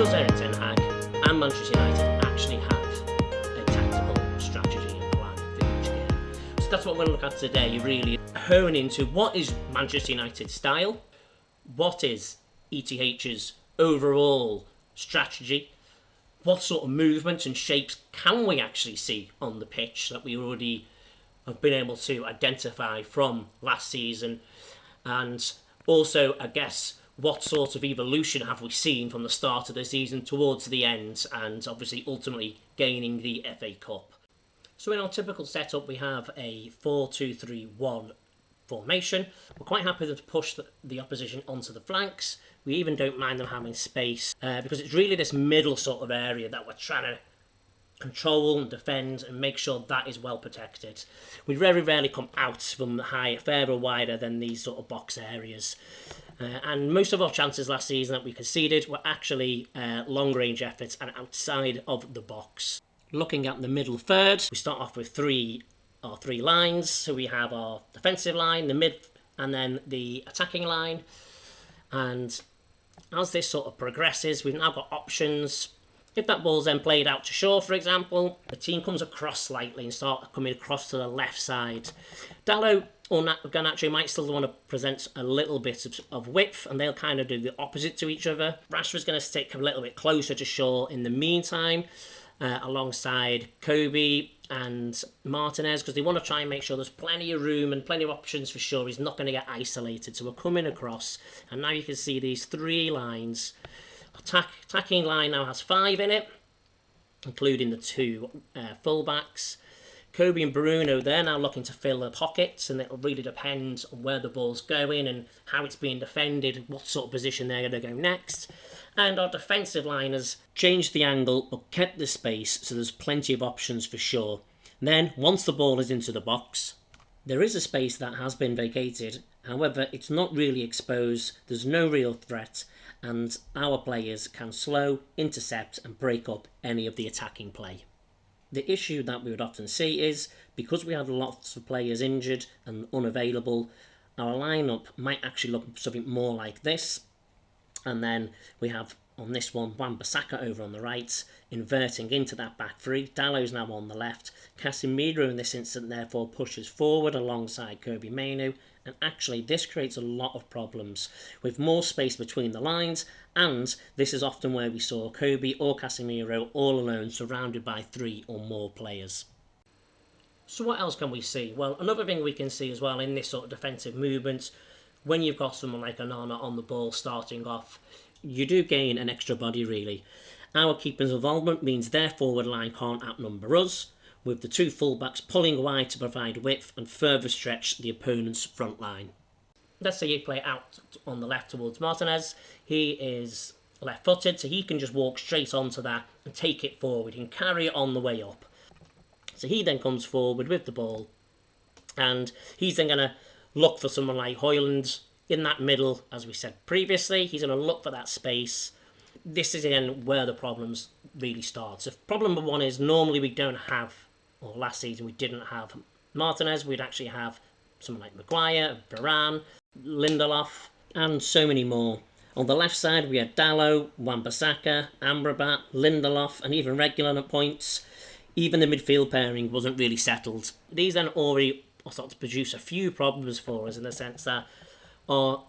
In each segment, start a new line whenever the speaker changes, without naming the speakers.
does Erik Ten Hag and Manchester United actually have a tactical strategy and plan for each game? So that's what we're going to look at today, really hone into what is Manchester United's style, what is ETH's overall strategy, what sort of movements and shapes can we actually see on the pitch that we already have been able to identify from last season, and also, I guess, what sort of evolution have we seen from the start of the season towards the end, and obviously ultimately gaining the FA Cup. So in our typical setup, we have a 4-2-3-1 formation. We're quite happy to push the opposition onto the flanks. We even don't mind them having space because it's really this middle sort of area that we're trying to control and defend and make sure that is well protected. We very rarely come out from the high, further wider than these sort of box areas. And most of our chances last season that we conceded were actually long range efforts and outside of the box. Looking at the middle third, we start off with three lines. So we have our defensive line, the mid, and then the attacking line. And as this sort of progresses, we've now got options. If that ball's then played out to Shaw, for example, the team comes across slightly and start coming across to the left side. Dalot or Garnacho might still want to present a little bit of width, and they'll kind of do the opposite to each other. Rashford's going to stick a little bit closer to Shaw in the meantime, alongside Kobe and Martinez, because they want to try and make sure there's plenty of room and plenty of options for Shaw. He's not going to get isolated, so we're coming across, and now you can see these three lines. Attacking line now has 5 in it, including the 2 fullbacks. Kobe and Bruno, they're now looking to fill the pockets, and it'll really depend on where the ball's going and how it's being defended, what sort of position they're going to go next. And our defensive line has changed the angle but kept the space, so there's plenty of options for sure. And then, once the ball is into the box, there is a space that has been vacated. However, it's not really exposed, there's no real threat, and our players can slow, intercept and break up any of the attacking play. The issue that we would often see is, because we have lots of players injured and unavailable, our lineup might actually look something more like this. And then we have, on this one, Wan-Bissaka over on the right, inverting into that back three. Dalot's now on the left. Casemiro in this instant therefore pushes forward alongside Kobe Mainoo, and actually this creates a lot of problems with more space between the lines, and this is often where we saw Kobe or Casemiro all alone surrounded by 3 or more players. So what else can we see? Well, another thing we can see as well in this sort of defensive movement, when you've got someone like Onana on the ball starting off, you do gain an extra body really. Our keeper's involvement means their forward line can't outnumber us, with the 2 fullbacks pulling wide to provide width and further stretch the opponent's front line. Let's say you play out on the left towards Martinez. He is left-footed, so he can just walk straight onto that and take it forward. He can carry it on the way up. So he then comes forward with the ball, and he's then going to look for someone like Højlund in that middle, as we said previously. He's going to look for that space. This is again where the problems really start. So problem number 1 is normally we don't have, or last season we didn't have Martinez. We'd actually have someone like Maguire, Varane, Lindelof, and so many more. On the left side we had Dalot, Wan-Bissaka, Amrabat, Lindelof, and even Regular at points. Even the midfield pairing wasn't really settled. These then already start to produce a few problems for us in the sense that our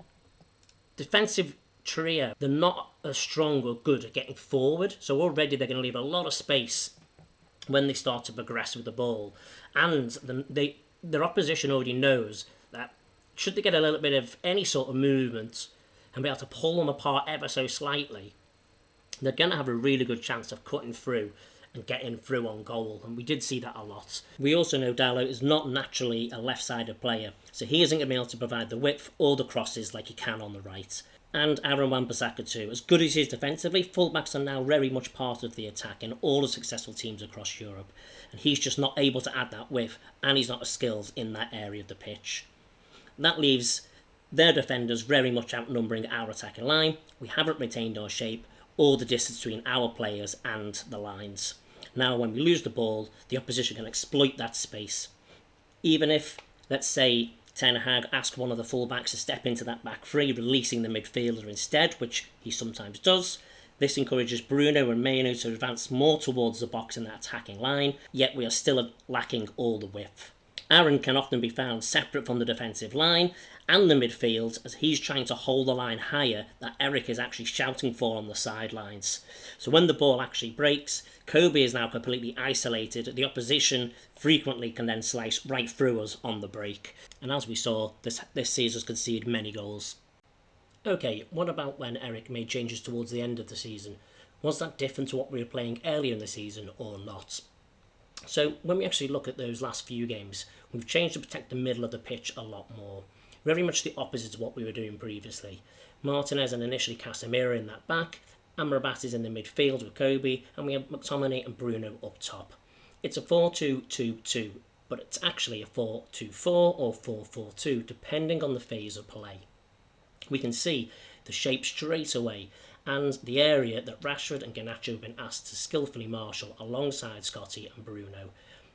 defensive trio, they're not as strong or good at getting forward, so already they're going to leave a lot of space when they start to progress with the ball, and their opposition already knows that should they get a little bit of any sort of movement and be able to pull them apart ever so slightly, they're going to have a really good chance of cutting through and getting through on goal, and we did see that a lot. We also know Dalot is not naturally a left-sided player, so he isn't going to be able to provide the width or the crosses like he can on the right. And Aaron Wan-Bissaka too. As good as he is defensively, fullbacks are now very much part of the attack in all the successful teams across Europe, and he's just not able to add that width, and he's not as skilled in that area of the pitch. That leaves their defenders very much outnumbering our attacking line. We haven't retained our shape or the distance between our players and the lines. Now when we lose the ball, the opposition can exploit that space. Even if, let's say, Ten Hag asked one of the fullbacks to step into that back three, releasing the midfielder instead, which he sometimes does, This encourages Bruno and Mainu to advance more towards the box in that attacking line, yet we are still lacking all the width. Aaron can often be found separate from the defensive line and the midfield as he's trying to hold the line higher that Erik is actually shouting for on the sidelines. So when the ball actually breaks, Kobe is now completely isolated. The opposition frequently can then slice right through us on the break. And as we saw, this sees us concede many goals. Okay, what about when Erik made changes towards the end of the season? Was that different to what we were playing earlier in the season or not? So when we actually look at those last few games, we've changed to protect the middle of the pitch a lot more. Very much the opposite of what we were doing previously. Martinez and initially Casemiro in that back, Amrabat is in the midfield with Kobe, and we have McTominay and Bruno up top. It's a 4-2-2-2, but it's actually a 4-2-4 or 4-4-2, depending on the phase of play. We can see the shape straight away and the area that Rashford and Garnacho have been asked to skillfully marshal alongside Scotty and Bruno,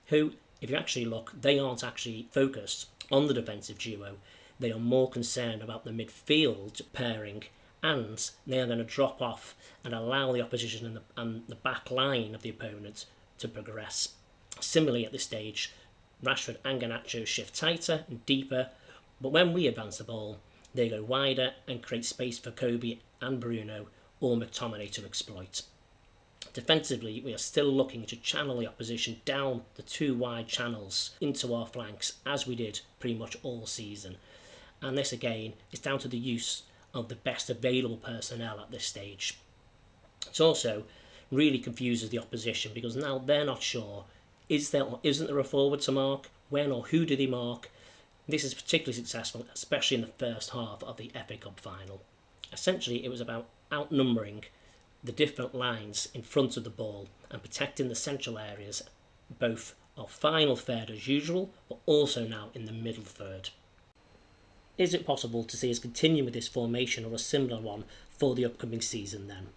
who, if you actually look, they aren't actually focused on the defensive duo. They are more concerned about the midfield pairing, and they are going to drop off and allow the opposition and the back line of the opponent to progress. Similarly at this stage, Rashford and Garnacho shift tighter and deeper, but when we advance the ball, they go wider and create space for Kobe and Bruno or McTominay to exploit. Defensively, we are still looking to channel the opposition down the two wide channels into our flanks, as we did pretty much all season. And this again is down to the use of the best available personnel at this stage. It also really confuses the opposition because now they're not sure, isn't there a forward to mark? When or who do they mark? This is particularly successful, especially in the first half of the FA Cup final. Essentially, it was about outnumbering the different lines in front of the ball and protecting the central areas, both of final third as usual, but also now in the middle third. Is it possible to see us continue with this formation or a similar one for the upcoming season then?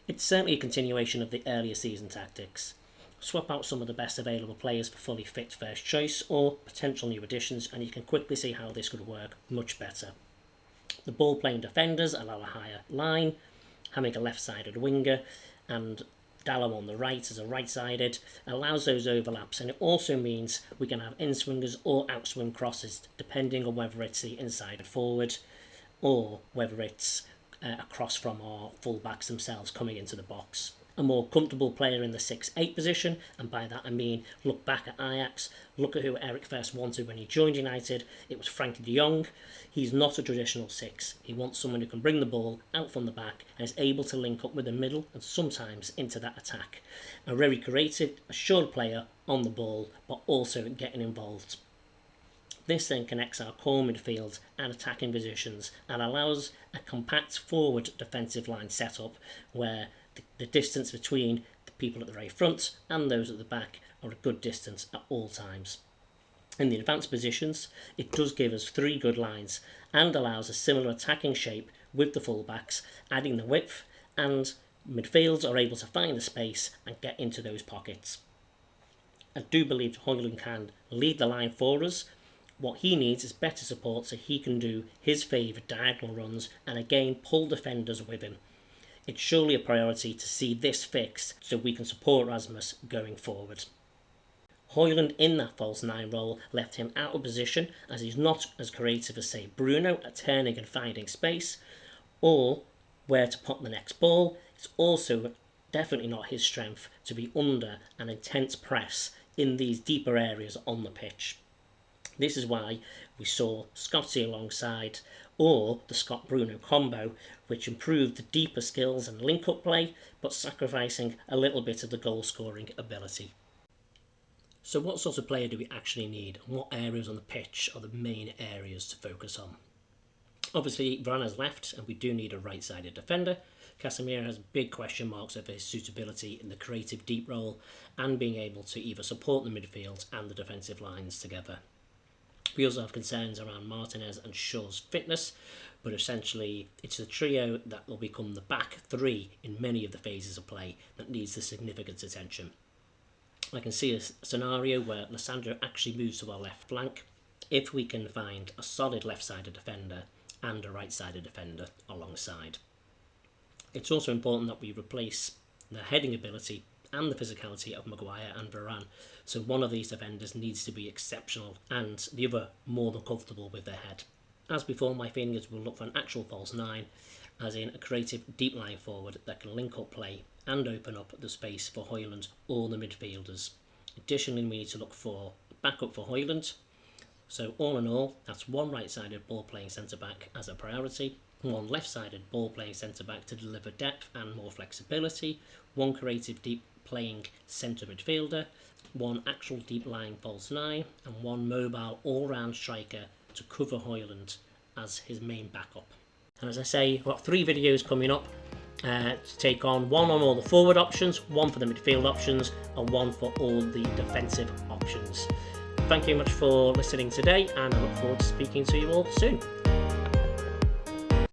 It's certainly a continuation of the earlier season tactics. Swap out some of the best available players for fully fit first choice or potential new additions, and you can quickly see how this could work much better. The ball playing defenders allow a higher line, having a left-sided winger and Dallo on the right as a right-sided allows those overlaps, and it also means we can have in-swingers or out-swing crosses depending on whether it's the inside forward or whether it's a cross from our full-backs themselves coming into the box. A more comfortable player in the 6-8 position, and by that I mean look back at Ajax, look at who Erik first wanted when he joined United. It was Frankie de Jong. He's not a traditional 6. He wants someone who can bring the ball out from the back and is able to link up with the middle and sometimes into that attack. A very creative, assured player on the ball, but also getting involved. This then connects our core midfield and attacking positions and allows a compact forward defensive line setup where the distance between the people at the very front and those at the back are a good distance at all times. In the advanced positions, it does give us 3 good lines and allows a similar attacking shape with the fullbacks, adding the width, and midfields are able to find the space and get into those pockets. I do believe Højlund can lead the line for us. What he needs is better support so he can do his favourite diagonal runs and again pull defenders with him. It's surely a priority to see this fixed so we can support Rasmus going forward. Højlund in that false 9 role left him out of position as he's not as creative as say Bruno at turning and finding space or where to put the next ball. It's also definitely not his strength to be under an intense press in these deeper areas on the pitch. This is why we saw Scotty alongside or the Scott-Bruno combo, which improved the deeper skills and link-up play, but sacrificing a little bit of the goal-scoring ability. So what sort of player do we actually need, and what areas on the pitch are the main areas to focus on? Obviously, Varane has left, and we do need a right-sided defender. Casemiro has big question marks over his suitability in the creative deep role and being able to either support the midfield and the defensive lines together. We also have concerns around Martinez and Shaw's fitness, but essentially it's the trio that will become the back 3 in many of the phases of play that needs the significant attention. I can see a scenario where Lissandro actually moves to our left flank if we can find a solid left-sided defender and a right-sided defender alongside. It's also important that we replace the heading ability and the physicality of Maguire and Varane. So one of these defenders needs to be exceptional and the other more than comfortable with their head. As before, my feeling is we'll look for an actual false 9, as in a creative deep lying forward that can link up play and open up the space for Højlund or the midfielders. Additionally, we need to look for backup for Højlund. So all in all, that's one right-sided ball-playing centre-back as a priority, one left-sided ball-playing centre-back to deliver depth and more flexibility, one creative deep-playing centre midfielder, one actual deep-lying false 9, and one mobile all-round striker to cover Højlund as his main backup. And as I say, we've got 3 videos coming up to take on, one on all the forward options, one for the midfield options, and one for all the defensive options. Thank you very much for listening today, and I look forward to speaking to you all soon.